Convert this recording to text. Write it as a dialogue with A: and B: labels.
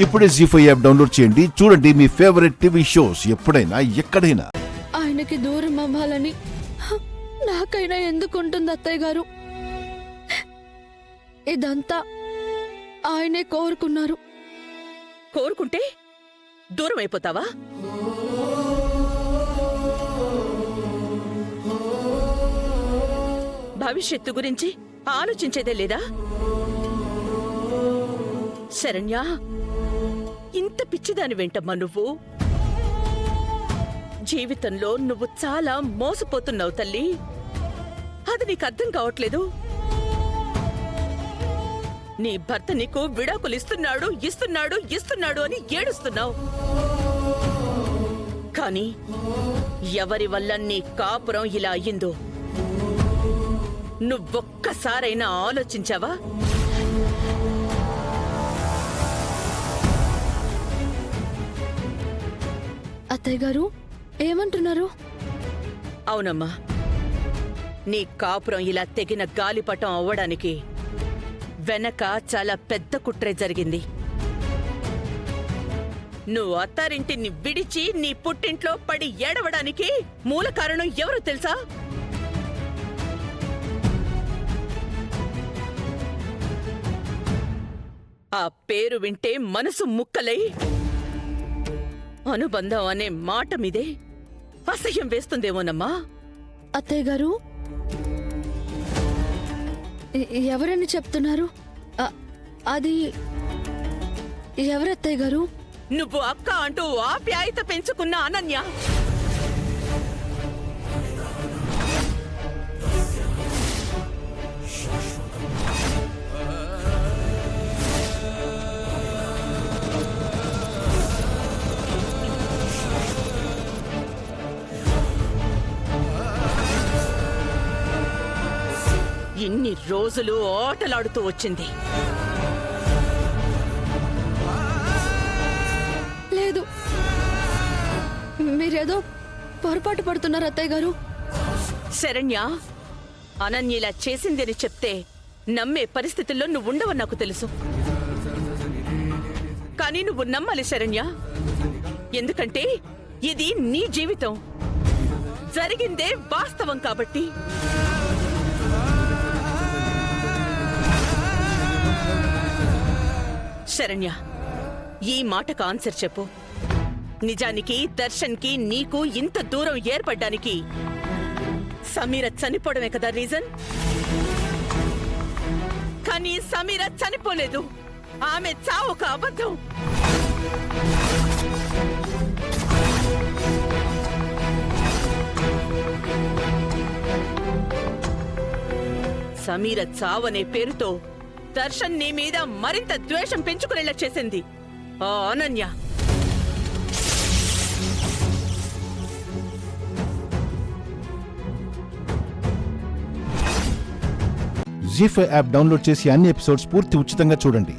A: ఇప్పుడే జీ5 app download చేయండి. చూడండి మీ ఫేవరెట్ టీవీ షోస్ ఎప్పుడైనా ఎక్కడైనా.
B: ఆయనకి దూరం అవ్వాలని నాకైనా ఎందుకుంటుంది అత్తయ్య గారు? ఇదంతా ఆయనే కోరుకున్నారు.
C: కోరుకుంటే దూరం అయిపోతావా? భవిష్యత్తు గురించి ఆలోచించేదే లేదా? శరణ్య, ఇంత పిచ్చిదాని వెంటమ్మా నువ్వు. జీవితంలో నువ్వు చాలా మోసపోతున్నావు తల్లి. అది నీకు అర్థం కావట్లేదు. నీ భర్త నీకు విడాకులు ఇస్తున్నాడు అని ఏడుస్తున్నావు. కానీ ఎవరి వల్ల నీ కాపురం ఇలా అయ్యిందో నువ్వొక్కసారైనా ఆలోచించావా?
B: అత్తయ్య గారు ఏమంటున్నారు?
C: అవునమ్మా, నీ కాపురం ఇలా తెగిన గాలిపటం అవ్వడానికి వెనక చాలా పెద్ద కుట్రే జరిగింది. నువ్వు అత్తారింటిని విడిచి నీ పుట్టింట్లో పడి ఏడవడానికి మూల కారణం ఎవరు తెలుసా? ఆ పేరు వింటే మనసు ముక్కలై అనుబంధం అనే మాట మీదే అసహ్యం వేస్తుందేమోనమ్మా.
B: అత్తయ్య గారు ఎవరని చెప్తున్నారు? అది ఎవరత్తయ్య గారు?
C: నువ్వు అక్క అంటూ ఆప్యాయత పెంచుకున్న అనన్య. ఇన్ని రోజులు ఆటలాడుతూ వచ్చింది.
B: లేదు, మీరేదో పొరపాటు పడుతున్నారు అత్తయ్య గారు.
C: శరణ్య, అనన్య ఇలా చేసిందని చెప్తే నమ్మే పరిస్థితుల్లో నువ్వు ఉండవని నాకు తెలుసు. కానీ నువ్వు నమ్మాలి శరణ్య, ఎందుకంటే ఇది నీ జీవితం, జరిగిందే వాస్తవం కాబట్టి. శరణ్య, ఈ మాటకు ఆన్సర్ చెప్పు. నిజానికి దర్శన్కి నీకు ఇంత దూరం ఏర్పడ్డానికి సమీర చనిపోవడమే కదా రీజన్? కానీ సమీర చనిపోలేదు, ఆమె చావు ఒక అబద్ధం. సమీర చావనే పేరుతో దర్శన్ నీ మీద మరింత ద్వేషం పెంచుకునేలా చేసింది ఆ అనన్య.
A: జీ5 యాప్ డౌన్లోడ్ చేసి అన్ని ఎపిసోడ్స్ పూర్తి ఉచితంగా చూడండి.